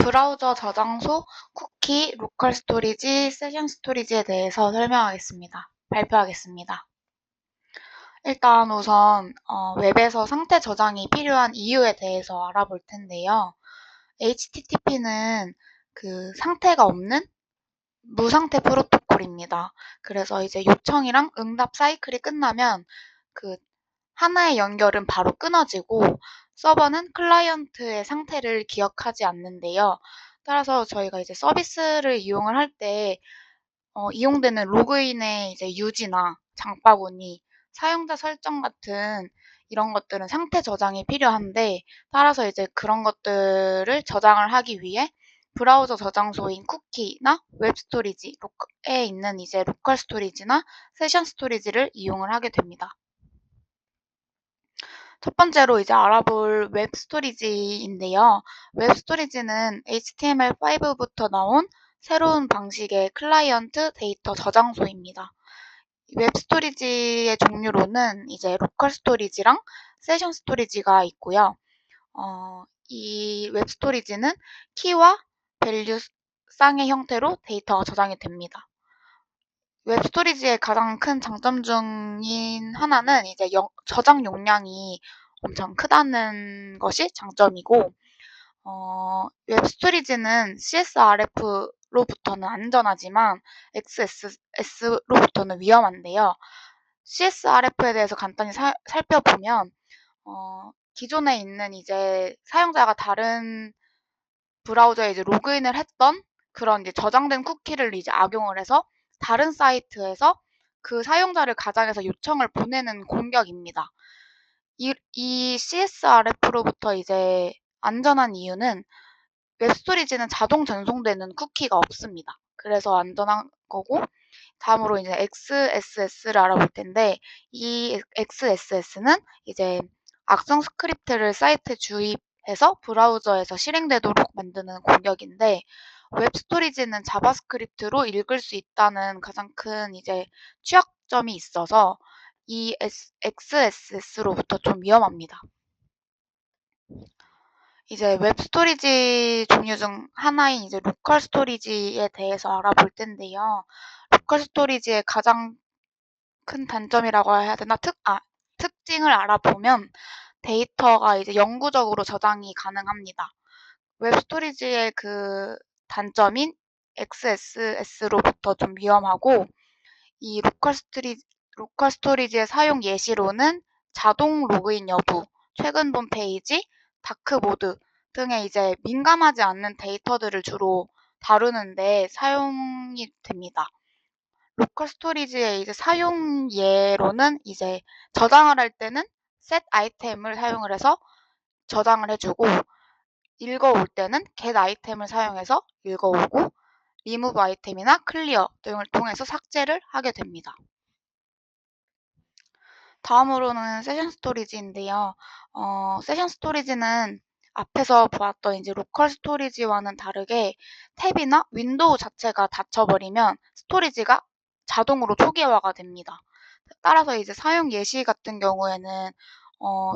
브라우저 저장소, 쿠키, 로컬 스토리지, 세션 스토리지에 대해서 발표하겠습니다. 일단 우선 웹에서 상태 저장이 필요한 이유에 대해서 알아볼 텐데요. HTTP는 그 상태가 없는 무상태 프로토콜입니다. 그래서 이제 요청이랑 응답 사이클이 끝나면 그 하나의 연결은 바로 끊어지고 서버는 클라이언트의 상태를 기억하지 않는데요. 따라서 저희가 이제 서비스를 이용을 할 때 이용되는 로그인의 이제 유지나 장바구니, 사용자 설정 같은 이런 것들은 상태 저장이 필요한데 따라서 이제 그런 것들을 저장을 하기 위해 브라우저 저장소인 쿠키나 웹 스토리지에 있는 이제 로컬 스토리지나 세션 스토리지를 이용을 하게 됩니다. 첫 번째로 이제 알아볼 웹 스토리지인데요. 웹 스토리지는 HTML5부터 나온 새로운 방식의 클라이언트 데이터 저장소입니다. 웹 스토리지의 종류로는 이제 로컬 스토리지랑 세션 스토리지가 있고요. 이 웹 스토리지는 키와 밸류 쌍의 형태로 데이터가 저장이 됩니다. 웹 스토리지의 가장 큰 장점 중인 하나는 이제 저장 용량이 엄청 크다는 것이 장점이고, 웹 스토리지는 CSRF로부터는 안전하지만 XSS로부터는 위험한데요. CSRF에 대해서 간단히 살펴보면, 기존에 있는 이제 사용자가 다른 브라우저에 이제 로그인을 했던 그런 이제 저장된 쿠키를 이제 악용을 해서 다른 사이트에서 그 사용자를 가장해서 요청을 보내는 공격입니다. 이 CSRF로부터 이제 안전한 이유는 웹스토리지는 자동 전송되는 쿠키가 없습니다. 그래서 안전한 거고, 다음으로 이제 XSS를 알아볼 텐데, 이 XSS는 이제 악성 스크립트를 사이트 주입해서 브라우저에서 실행되도록 만드는 공격인데, 웹 스토리지는 자바스크립트로 읽을 수 있다는 가장 큰 이제 취약점이 있어서 이 XSS로부터 좀 위험합니다. 이제 웹 스토리지 종류 중 하나인 이제 로컬 스토리지에 대해서 알아볼 텐데요. 로컬 스토리지의 가장 큰 단점이라고 해야 되나? 특징을 알아보면 데이터가 이제 영구적으로 저장이 가능합니다. 웹 스토리지의 그 단점인 XSS로부터 좀 위험하고, 이 로컬 스토리지의 사용 예시로는 자동 로그인 여부, 최근 본 페이지, 다크 모드 등의 이제 민감하지 않는 데이터들을 주로 다루는데 사용이 됩니다. 로컬 스토리지의 이제 사용 예로는 이제 저장을 할 때는 set 아이템을 사용을 해서 저장을 해주고, 읽어올 때는 get 아이템을 사용해서 읽어오고, remove 아이템이나 clear 등을 통해서 삭제를 하게 됩니다. 다음으로는 세션 스토리지인데요. 세션 스토리지는 앞에서 보았던 이제 로컬 스토리지와는 다르게 탭이나 윈도우 자체가 닫혀버리면 스토리지가 자동으로 초기화가 됩니다. 따라서 이제 사용 예시 같은 경우에는 어,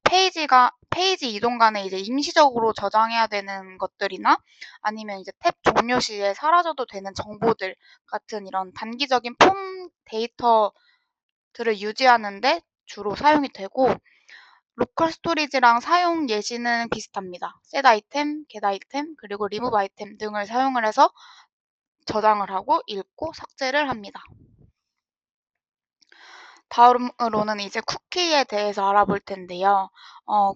페이지 이동 간에 이제 임시적으로 저장해야 되는 것들이나 아니면 이제 탭 종료 시에 사라져도 되는 정보들 같은 이런 단기적인 폼 데이터들을 유지하는데 주로 사용이 되고, 로컬 스토리지랑 사용 예시는 비슷합니다. set 아이템, get 아이템, 그리고 remove 아이템 등을 사용을 해서 저장을 하고 읽고 삭제를 합니다. 다음으로는 이제 쿠키에 대해서 알아볼 텐데요.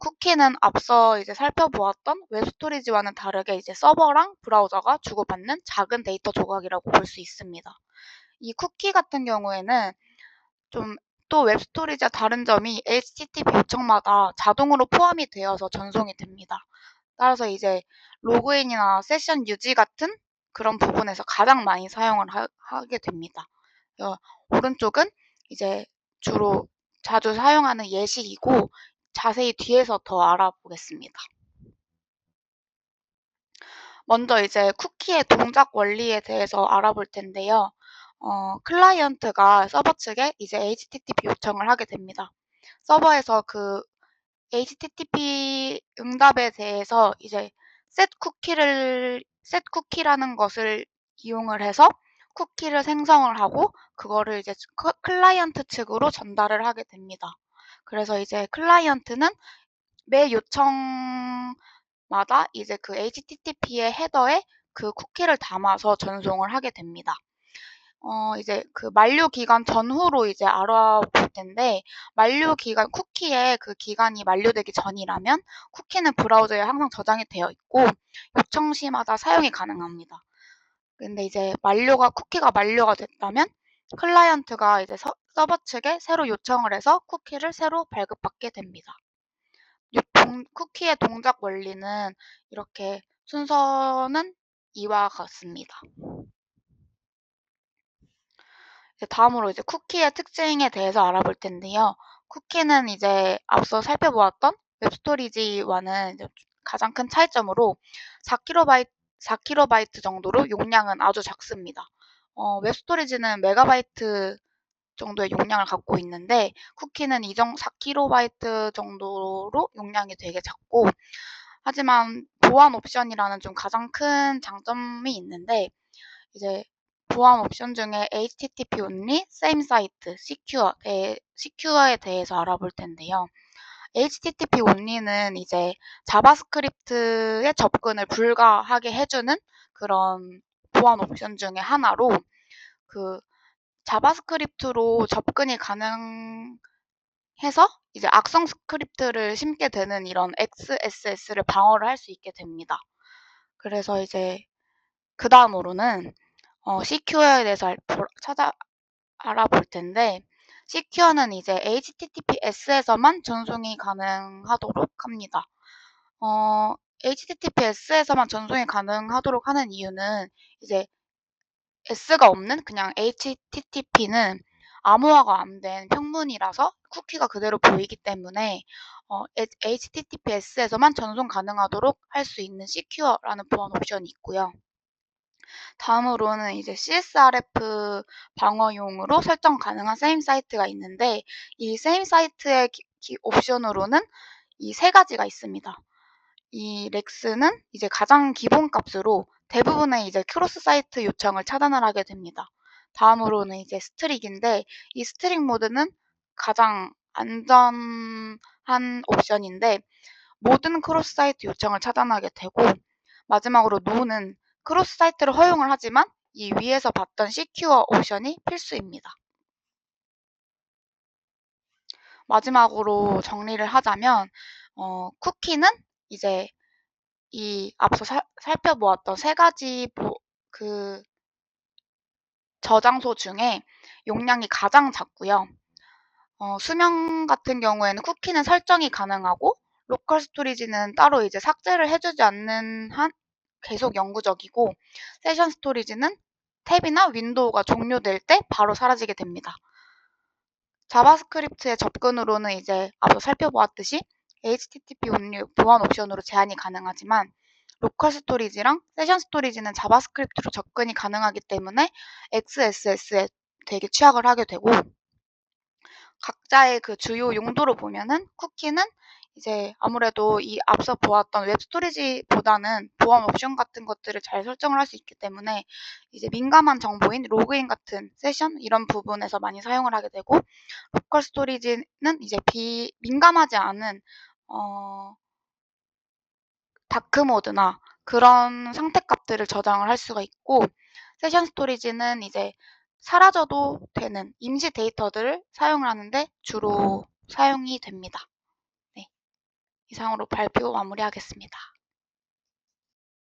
쿠키는 앞서 이제 살펴보았던 웹 스토리지와는 다르게 이제 서버랑 브라우저가 주고받는 작은 데이터 조각이라고 볼 수 있습니다. 이 쿠키 같은 경우에는 좀 또 웹 스토리지와 다른 점이 HTTP 요청마다 자동으로 포함이 되어서 전송이 됩니다. 따라서 이제 로그인이나 세션 유지 같은 그런 부분에서 가장 많이 사용을 하게 됩니다. 오른쪽은 이제 주로 자주 사용하는 예시이고 자세히 뒤에서 더 알아보겠습니다. 먼저 이제 쿠키의 동작 원리에 대해서 알아볼 텐데요. 클라이언트가 서버 측에 이제 HTTP 요청을 하게 됩니다. 서버에서 그 HTTP 응답에 대해서 이제 셋 쿠키라는 것을 이용을 해서 쿠키를 생성을 하고 그거를 이제 클라이언트 측으로 전달을 하게 됩니다. 그래서 이제 클라이언트는 매 요청마다 이제 그 HTTP의 헤더에 그 쿠키를 담아서 전송을 하게 됩니다. 이제 그 만료 기간 전후로 이제 알아볼 텐데, 만료 기간, 쿠키의 그 기간이 만료되기 전이라면 쿠키는 브라우저에 항상 저장이 되어 있고 요청 시마다 사용이 가능합니다. 근데 이제 쿠키가 만료가 됐다면 클라이언트가 이제 서버 측에 새로 요청을 해서 쿠키를 새로 발급받게 됩니다. 쿠키의 동작 원리는 이렇게 순서는 이와 같습니다. 다음으로 이제 쿠키의 특징에 대해서 알아볼 텐데요. 쿠키는 이제 앞서 살펴보았던 웹스토리지와는 이제 가장 큰 차이점으로 4KB 정도로 용량은 아주 작습니다. 웹스토리지는 메가바이트 정도의 용량을 갖고 있는데 쿠키는 4KB 정도로 용량이 되게 작고, 하지만 보안 옵션이라는 좀 가장 큰 장점이 있는데, 이제 보안 옵션 중에 HTTP only, same site, secure에 대해서 알아볼 텐데요. HTTP only는 이제 자바스크립트의 접근을 불가하게 해주는 그런 보안 옵션 중에 하나로, 그 자바스크립트로 접근이 가능해서 이제 악성 스크립트를 심게 되는 이런 XSS를 방어를 할 수 있게 됩니다. 그래서 이제 그 다음으로는 Secure에 대해서 알아볼 텐데, Secure는 이제 HTTPS에서만 전송이 가능하도록 합니다. HTTPS에서만 전송이 가능하도록 하는 이유는 이제 S가 없는 그냥 HTTP는 암호화가 안 된 평문이라서 쿠키가 그대로 보이기 때문에 HTTPS에서만 전송 가능하도록 할 수 있는 Secure라는 보안 옵션이 있고요. 다음으로는 이제 CSRF 방어용으로 설정 가능한 same site가 있는데, 이 same site의 옵션으로는 이 세 가지가 있습니다. 이 렉스는 이제 가장 기본 값으로 대부분의 이제 크로스 사이트 요청을 차단을 하게 됩니다. 다음으로는 이제 스트릭인데, 이 스트릭 모드는 가장 안전한 옵션인데 모든 크로스 사이트 요청을 차단하게 되고, 마지막으로 노는 크로스 사이트를 허용을 하지만 이 위에서 봤던 시큐어 옵션이 필수입니다. 마지막으로 정리를 하자면 쿠키는 이제 이 앞서 살펴보았던 세 가지 그 저장소 중에 용량이 가장 작고요. 수명 같은 경우에는 쿠키는 설정이 가능하고, 로컬 스토리지는 따로 이제 삭제를 해주지 않는 한 계속 영구적이고, 세션 스토리지는 탭이나 윈도우가 종료될 때 바로 사라지게 됩니다. 자바스크립트의 접근으로는 이제 앞서 살펴보았듯이 HTTP only 보안 옵션으로 제한이 가능하지만, 로컬 스토리지랑 세션 스토리지는 자바스크립트로 접근이 가능하기 때문에 XSS에 되게 취약을 하게 되고, 각자의 그 주요 용도로 보면은 쿠키는 이제 아무래도 이 앞서 보았던 웹 스토리지보다는 보안 옵션 같은 것들을 잘 설정을 할 수 있기 때문에 이제 민감한 정보인 로그인 같은 세션 이런 부분에서 많이 사용을 하게 되고, 로컬 스토리지는 이제 민감하지 않은 다크 모드나 그런 상태 값들을 저장을 할 수가 있고, 세션 스토리지는 이제 사라져도 되는 임시 데이터들을 사용을 하는데 주로 사용이 됩니다. 네, 이상으로 발표 마무리하겠습니다.